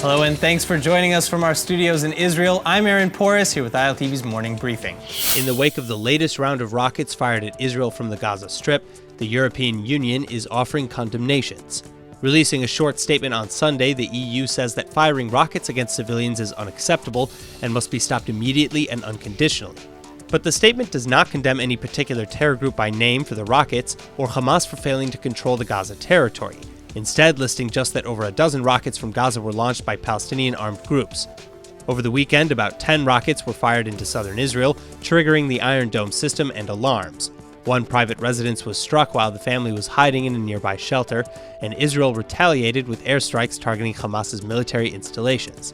Hello and thanks for joining us from our studios in Israel. I'm Aaron Porras here with ILTV's Morning Briefing. In the wake of the latest round of rockets fired at Israel from the Gaza Strip, the European Union is offering condemnations. Releasing a short statement on Sunday, the EU says that firing rockets against civilians is unacceptable and must be stopped immediately and unconditionally. But the statement does not condemn any particular terror group by name for the rockets or Hamas for failing to control the Gaza territory, instead listing just that over a dozen rockets from Gaza were launched by Palestinian armed groups. Over the weekend, about 10 rockets were fired into southern Israel, triggering the Iron Dome system and alarms. One private residence was struck while the family was hiding in a nearby shelter, and Israel retaliated with airstrikes targeting Hamas's military installations.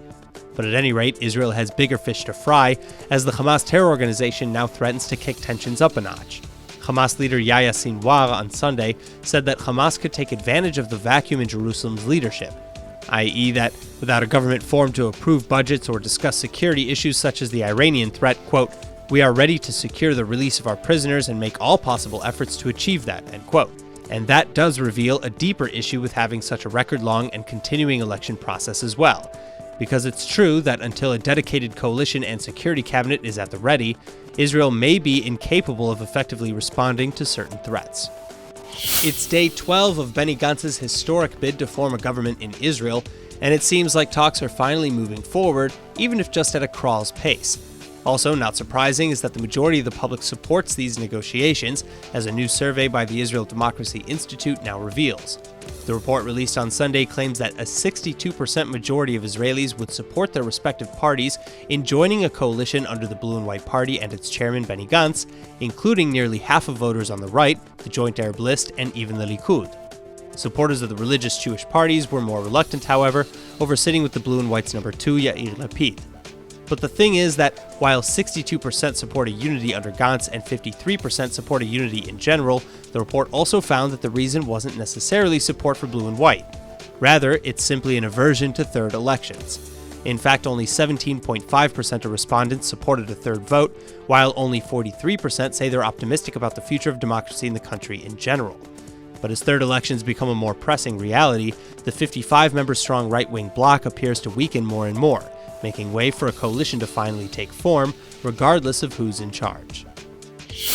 But at any rate, Israel has bigger fish to fry, as the Hamas terror organization now threatens to kick tensions up a notch. Hamas leader Yahya Sinwar on Sunday said that Hamas could take advantage of the vacuum in Jerusalem's leadership, i.e. that without a government formed to approve budgets or discuss security issues such as the Iranian threat, quote, "We are ready to secure the release of our prisoners and make all possible efforts to achieve that," end quote. And that does reveal a deeper issue with having such a record-long and continuing election process as well. Because it's true that until a dedicated coalition and security cabinet is at the ready, Israel may be incapable of effectively responding to certain threats. It's day 12 of Benny Gantz's historic bid to form a government in Israel, and it seems like talks are finally moving forward, even if just at a crawl's pace. Also, not surprising is that the majority of the public supports these negotiations, as a new survey by the Israel Democracy Institute now reveals. The report released on Sunday claims that a 62% majority of Israelis would support their respective parties in joining a coalition under the Blue and White Party and its chairman Benny Gantz, including nearly half of voters on the right, the Joint Arab List, and even the Likud. Supporters of the religious Jewish parties were more reluctant, however, over sitting with the Blue and White's number 2, Yair Lapid. But the thing is that while 62% support a unity under Gantz and 53% support a unity in general, the report also found that the reason wasn't necessarily support for blue and white. Rather, it's simply an aversion to third elections. In fact, only 17.5% of respondents supported a third vote, while only 43% say they're optimistic about the future of democracy in the country in general. But as third elections become a more pressing reality, the 55-member-strong right-wing bloc appears to weaken more and more, making way for a coalition to finally take form, regardless of who's in charge.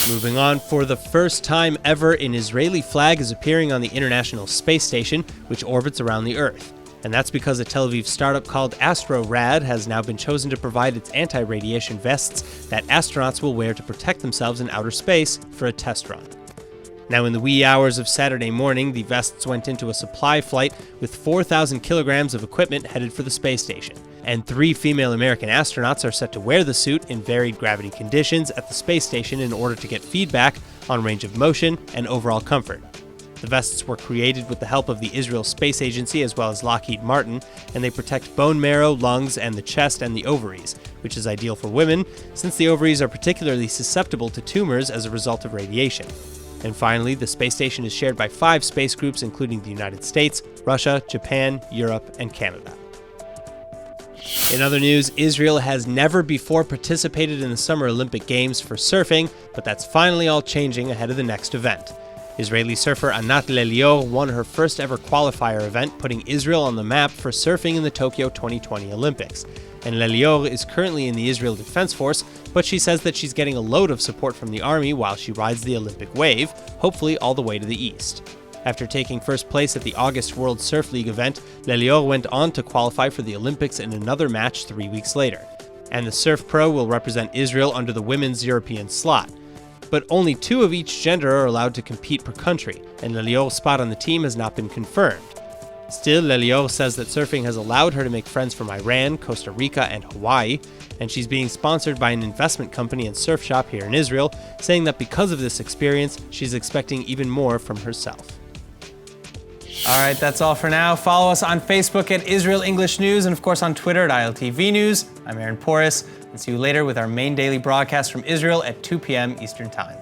Moving on, for the first time ever, an Israeli flag is appearing on the International Space Station, which orbits around the Earth. And that's because a Tel Aviv startup called ASTRONAut has now been chosen to provide its anti-radiation vests that astronauts will wear to protect themselves in outer space for a test run. Now, in the wee hours of Saturday morning, the vests went into a supply flight with 4,000 kilograms of equipment headed for the space station. And 3 female American astronauts are set to wear the suit in varied gravity conditions at the space station in order to get feedback on range of motion and overall comfort. The vests were created with the help of the Israel Space Agency as well as Lockheed Martin, and they protect bone marrow, lungs, and the chest and the ovaries, which is ideal for women since the ovaries are particularly susceptible to tumors as a result of radiation. And finally, the space station is shared by 5 space groups, including the United States, Russia, Japan, Europe, and Canada. In other news, Israel has never before participated in the Summer Olympic Games for surfing, but that's finally all changing ahead of the next event. Israeli surfer Anat Lelior won her first ever qualifier event, putting Israel on the map for surfing in the Tokyo 2020 Olympics. And Lelior is currently in the Israel Defense Force, but she says that she's getting a load of support from the army while she rides the Olympic wave, hopefully all the way to the east. After taking first place at the August World Surf League event, Lelior went on to qualify for the Olympics in another match 3 weeks later. And the Surf Pro will represent Israel under the women's European slot. But only 2 of each gender are allowed to compete per country, and Lelior's spot on the team has not been confirmed. Still, Lelior says that surfing has allowed her to make friends from Iran, Costa Rica, and Hawaii, and she's being sponsored by an investment company and surf shop here in Israel, saying that because of this experience, she's expecting even more from herself. All right, that's all for now. Follow us on Facebook at Israel English News and, of course, on Twitter at ILTV News. I'm Aaron Porras, and see you later with our main daily broadcast from Israel at 2 p.m. Eastern Time.